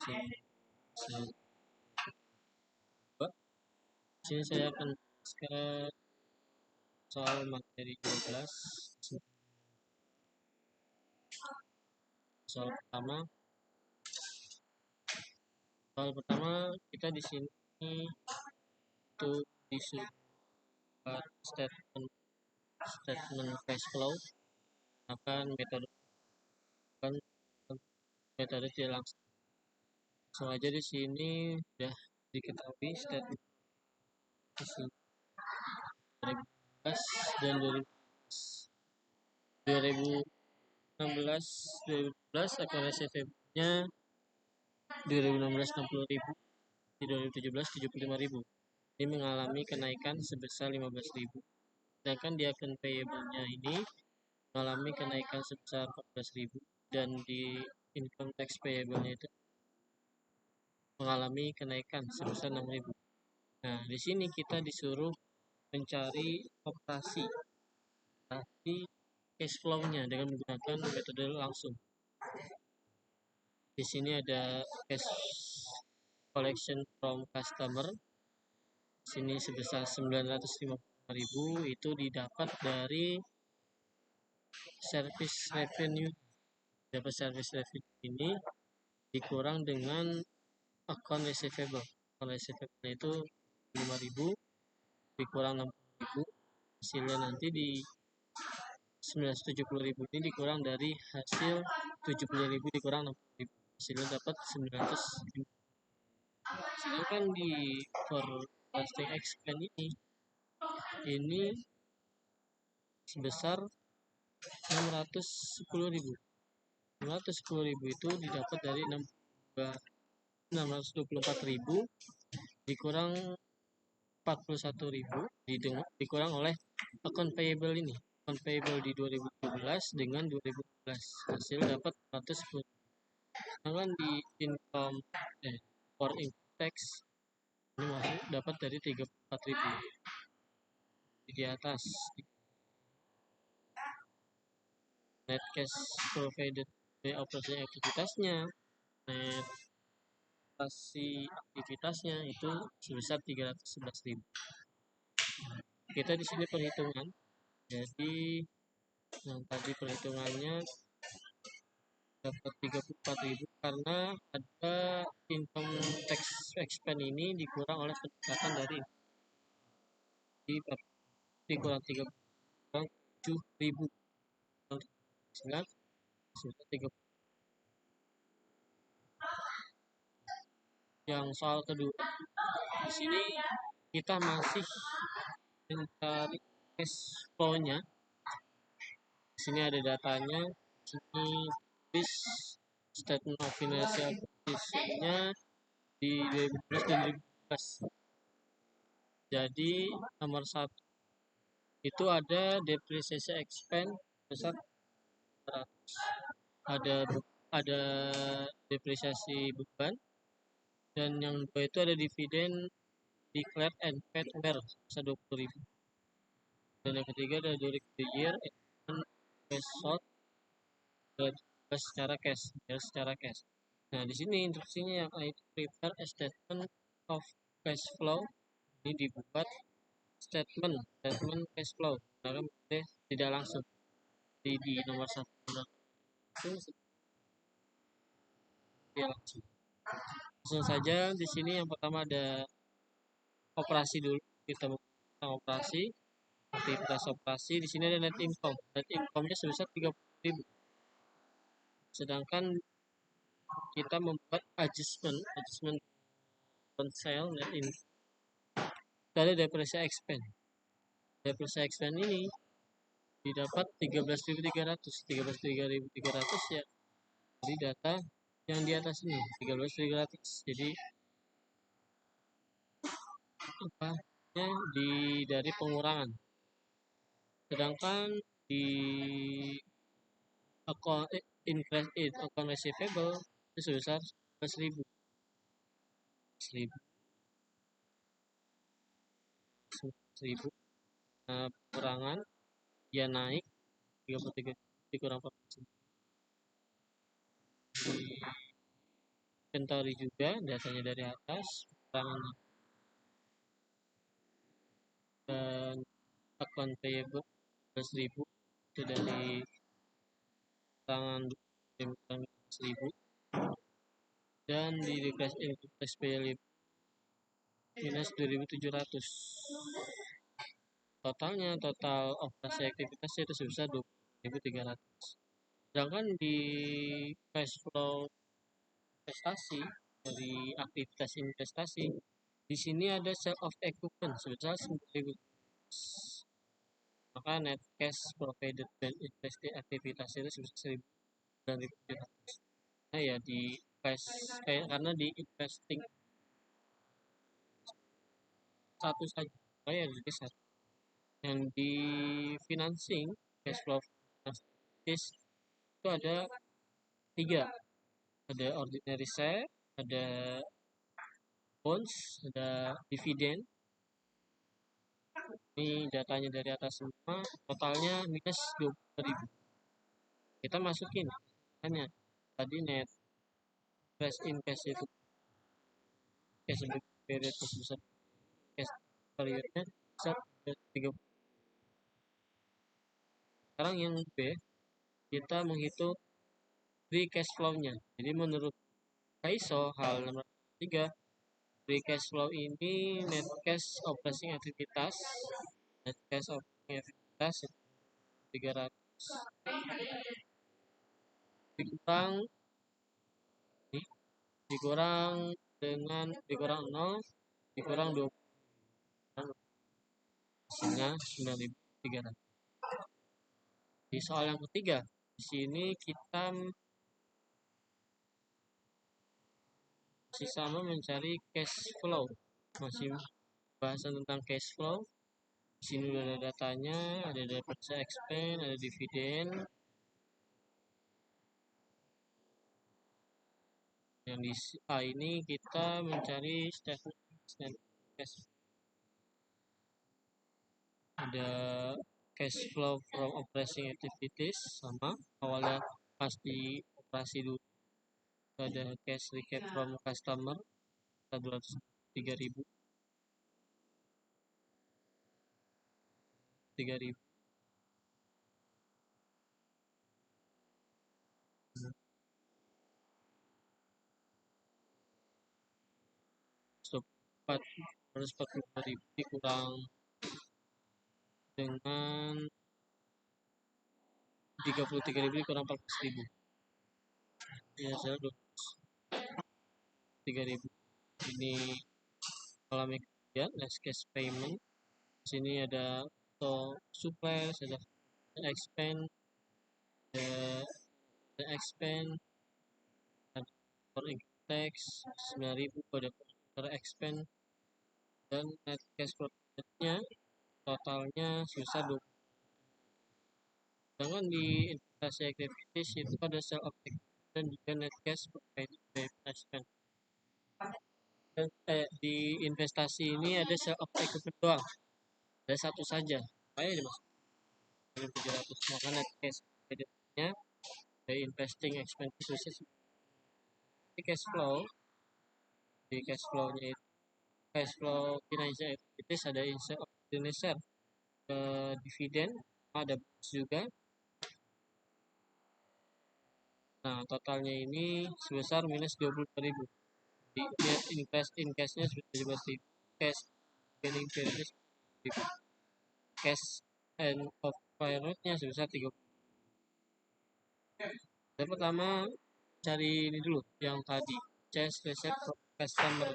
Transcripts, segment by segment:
Sini saya akan sekarang soal materi 12. Soal pertama kita di sini itu disuruh statement cash flow akan metode tidak langsung. Aja di sini sudah diketahui statement di sini 2012 dan 2016 akun receivables-nya 2016 60.000, di 2017 75.000. Ini mengalami kenaikan sebesar 15.000. Sedangkan di akun payable-nya ini mengalami kenaikan sebesar 14.000 dan di income tax payable-nya itu mengalami kenaikan sebesar 6.000. Nah, di sini kita disuruh mencari operasi cash flow-nya dengan menggunakan metode langsung. Di sini ada cash collection from customer. Di sini sebesar 950.000 itu didapat dari service revenue. Dapat service revenue ini dikurang dengan account receivable. Account receivable itu 5.000 dikurang 60.000, hasilnya nanti di 970.000 ini dikurang dari hasil 70.000 dikurang 60.000, hasilnya dapat 900.000. Sedangkan di forecasting expense ini sebesar 610.000. 610.000 itu didapat dari 624.000 dikurang 41.000 dikurang oleh account payable ini. Account payable di 2017 dengan 2016 hasil dapat 410. Sedangkan di income for income tax ini masuk dapat dari 34.000 di atas. Net cash provided by operasi aktivitasnya, net operasi aktivitasnya itu sebesar 311.000. Kita di sini perhitungan. Jadi yang tadi perhitungannya dapat 34.000 karena ada income tax expense ini dikurang oleh pendapatan dari dikurang 3 kurang 7.000 Yang soal kedua di sini kita masih mencari cash flow-nya. Di sini ada datanya. Di sini bis statement of financial position-nya di 2012 dan 2012. Jadi nomor 1 itu ada depreciation expense besar 100. Ada depresiasi beban, dan yang kedua itu ada dividen declared and paid where sebesar 20.000. Dan yang ketiga ada during the year and cash out secara cash. Nah, di sini instruksinya yang itu prepare a statement of cash flow. Ini dibuat statement cash flow karena tidak langsung di nomor 1 langsung saja. Di sini yang pertama ada operasi dulu. Kita tentang operasi, aktivitas operasi. Di sini ada net income. Net income-nya sebesar 30.000. Sedangkan kita membuat adjustment on sale net income. Dari depresi expense. Depresi expense ini didapat 13.300. 13.300 ya. Dari data yang di atas ini 13.300. Jadi dari pengurangan. Sedangkan di account receivable itu sebesar 11.000. Nah, pengurangan dia naik 33 dikurang 40. inventory juga datanya dari atas, keterangan dan account payable 11.000 itu dari tangan 11.000, dan di request interest payable minus 2.700. Total operasi aktivitasnya itu sebesar 20.300. Sedangkan di cash flow investasi dari aktivitas investasi, di sini ada sale of equipment sebesar 9.000. Maka net cash provided by investing aktivitas itu sebesar 1.900. Nah ya di cash karena di investing satu saja, ya jadi satu. Yang di financing cash flow itu ada 3, ada ordinary share, ada bonds, ada dividen. Ini datanya dari atas semua, totalnya minus 20.000. Kita masukin hanya tadi net cash in cash itu cash period sebesar cash periodnya besar 30. Sekarang yang B, kita menghitung free cash flow-nya. Jadi menurut ISO hal 603, free cash flow ini net cash operating aktivitas, net cash operating aktivitas 300 dikurang dikurang 0 dikurang 20, hasilnya 9.300. Di soal yang ketiga, di sini kita masih sama mencari cash flow, masih bahasan tentang cash flow. Di sini udah ada datanya, ada purchase expense, ada dividen. Yang di A ini kita mencari statement cash. Ada cash flow from operating activities, sama awalnya pasti operasi dulu. Ada cash recap from customer 203.000, 3.000. So 445.000 dikurang dengan 33.000 dikurang 14.000, ya saya 3.000. Ini alami kemudian less cash payment. Di sini ada supplies, ada expense, ada expense, ada for tax 9.000, ada for expense, dan net cash profit-nya totalnya sebesar 20. Sedangkan di investasi activities itu ada sale of equipment dan juga net cash provided by expense. Dan di investasi ini ada sale of equipment doang, ada satu saja, apa ya dimaksud 700. Maka net cash provided-nya dari investing expenses di cash flow-nya itu cash flow financial activities ada insert of Indonesia, dividen, ada bonus juga. Nah totalnya ini sebesar minus 22.000. Di net invest in cash-nya sebesar 17.000, cash beginning period cash and of nya sebesar 30. Yang pertama cari ini dulu yang tadi cash receipt from customer.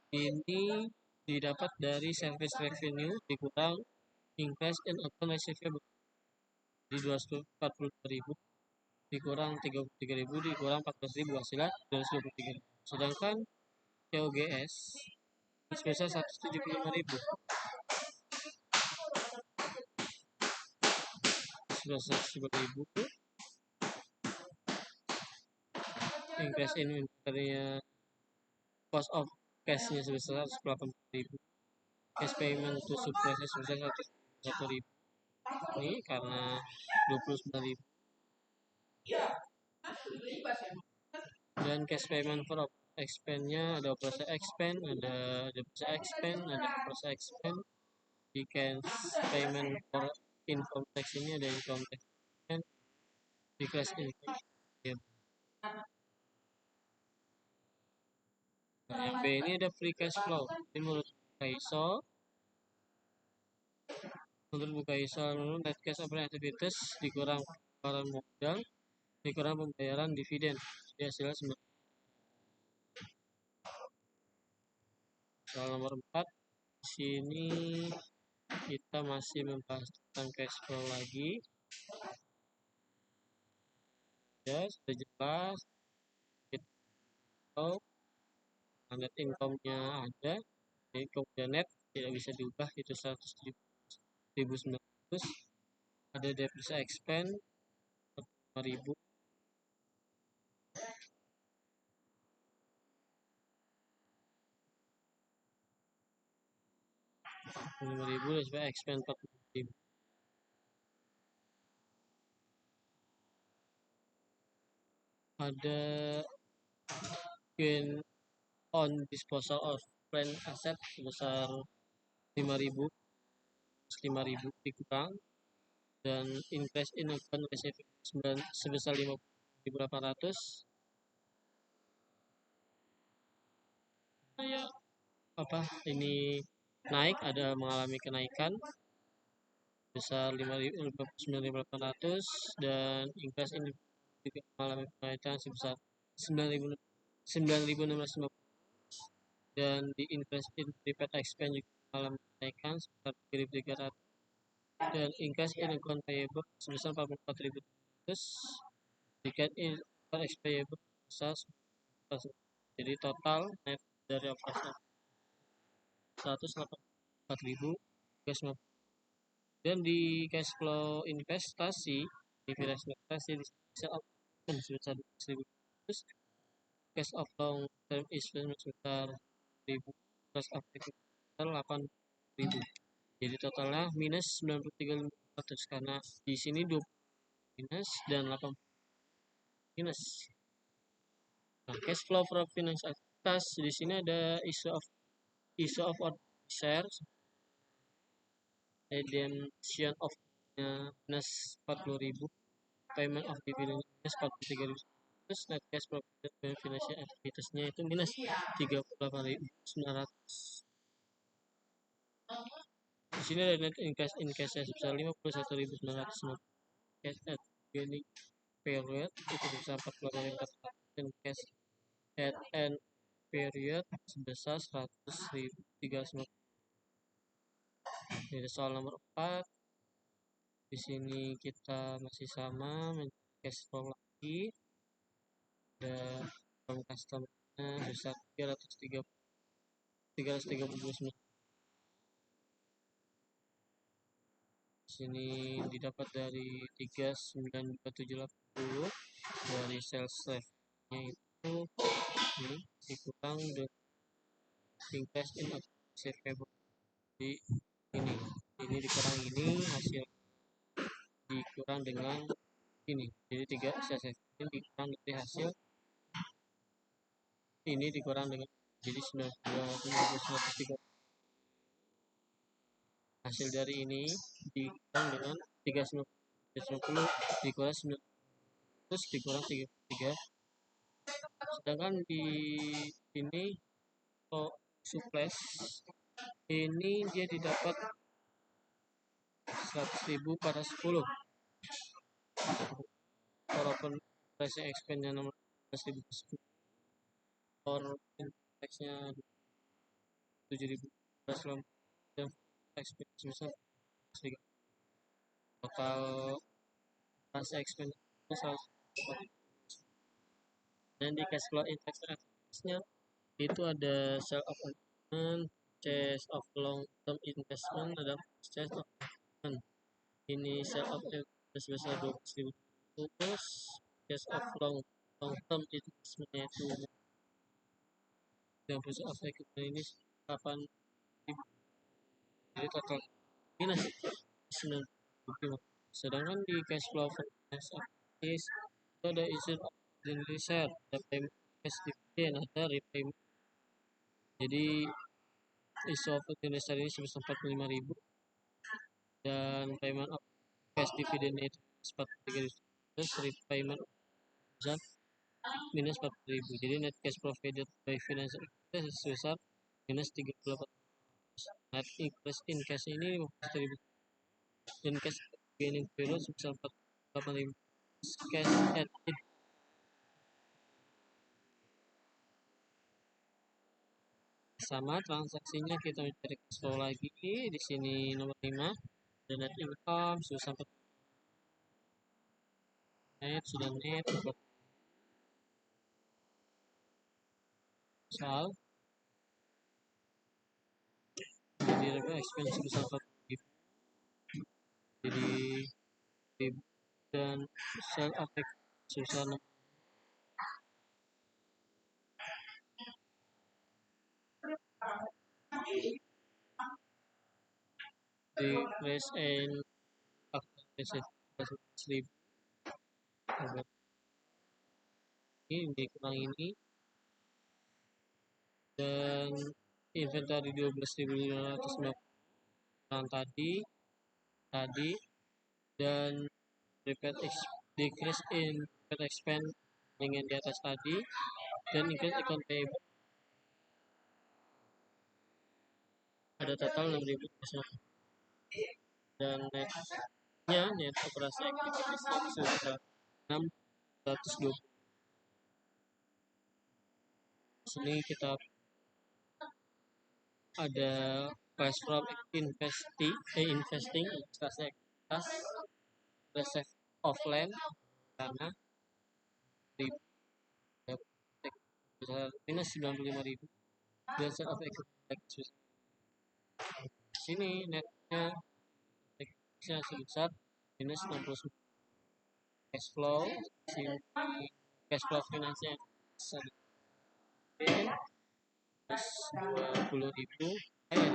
Ini didapat dari service revenue dikurang increase in account receivable di 242.000 dikurang 33.000 dikurang 14.000, hasilnya 223.000. Sedangkan COGS sebesar 175.000, sebesar 175.000, increase in inventory-nya, cost of cash-nya sebesar 180.000, cash payment to supplier sebesar 101.000. Ini karena 29.000. Dan cash payment for expense-nya ada operasi expense, ada deposit expense, ada operasi expense. Di cash payment for income tax ini ada income tax expense, di class income. Ya. Nah, yang B ini ada free cash flow. Ini menurut ISO, net cash operating activities dikurang pengeluaran modal, dikurang pembayaran dividen. Jadi hasilnya 9. Soal nomor 4, di sini kita masih membahas tentang cash flow lagi. Ya, sudah jelas. Kita net income-nya ada, kemudian net tidak bisa diubah, itu 107.900. Ada depresi expense 5.000. Dan supaya expense 40.000. Ada gain on disposal of planned asset sebesar 5.000, 5.000 dikurang, dan increase in account receivable sebesar 5.800. Ya, ini naik, ada mengalami kenaikan besar 5.9.800, dan increase in juga mengalami kenaikan sebesar 9.650, dan di increase in prepaid expense juga mengalami kenaikan sebesar 3.300, dan increase in account payable sebesar 44.300, tiket in account payable sebesar 100. Jadi total net dari operasi 184.000. Dan di cash flow investasi, di investasi di sebesar 1.000, cash of long term investment sebesar 1.000, cash of sebesar 8.000. Jadi totalnya minus 93.500, karena di sini 20 minus dan 8 minus. Nah, cash flow from finance aktivitas di sini ada issue of shares, redemption of minus 40.000, payment of dividend minus 43.000, terus net cash profit dan financial activities-nya itu minus 38.900. Di sini ada net in cash sebesar 51.900, cash at beginning period itu sebesar 48.400, dan cash at end period sebesar 100.300. Jadi soal nomor 4, di sini kita masih sama cash flow lagi. Ada from customer-nya sebesar 339. Di sini didapat dari 392.780, dari sales revenue-nya itu ini dikurang dengan increase in receivable. Jadi ini dikurang, ini hasil dikurang dengan ini, jadi 3 sales ini dikurang dari hasil ini dikurang dengan jadi 92.930. Hasil dari ini dikurang dengan 390 dikurang 900 dikurang 33. Sedangkan di ini surplus ini dia didapat 100.000 pada 10. Walaupun pricing expense-nya 16.000, or tax-nya 7.000 dan expense besar total transaksi expense 100. Dan di cash flow investment-nya itu ada sale of investment, purchase of long term investment, ada purchase of investment. Ini sale of investment sebesar 12.000, terus purchase of long term investment itu yang purchase of equipment ini 8.000. Jadi total minus 9.000. Sedangkan di cash flow finance activities itu ada issue of share, ada payment cash dividend, ada repayment. Jadi issue of Indonesia ini sebesar 45.000 dan payment of cash dividend itu 43.000, terus repayment sebesar minus 40.000. Jadi net cash provided by financial activities sebesar minus 38. Net increase in cash ini 50.000 dan cash gaining period sebesar 48.000. Cash at in sama transaksinya kita mencari cash flow lagi di sini nomor 5 dan net income sebesar net sudah net soal jadi revenue expense sebesar 40.000 jadi dan sell effect sebesar decrease in after 11.000 ini dikurang ini dan inventory 12.590 tadi dan decrease in prepaid expense dengan di atas tadi dan increase account payable ada total 6.000 dan net operasi aktivitas sebesar 620. Sini kita ada cash from investing investasi aktivitas reserve of land karena di minus 95.000 dan set of equity sini netnya sebesar minus 69. Cash flow sini cash flow finansial plus 20.000 di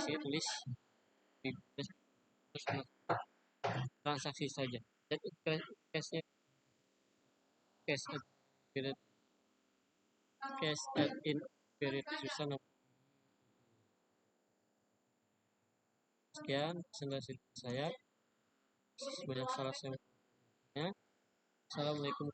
sini tulis transaksi saja dan cashnya cash at period cash at in period susah. Sekian presentasi saya, banyak salah saya. Assalamualaikum.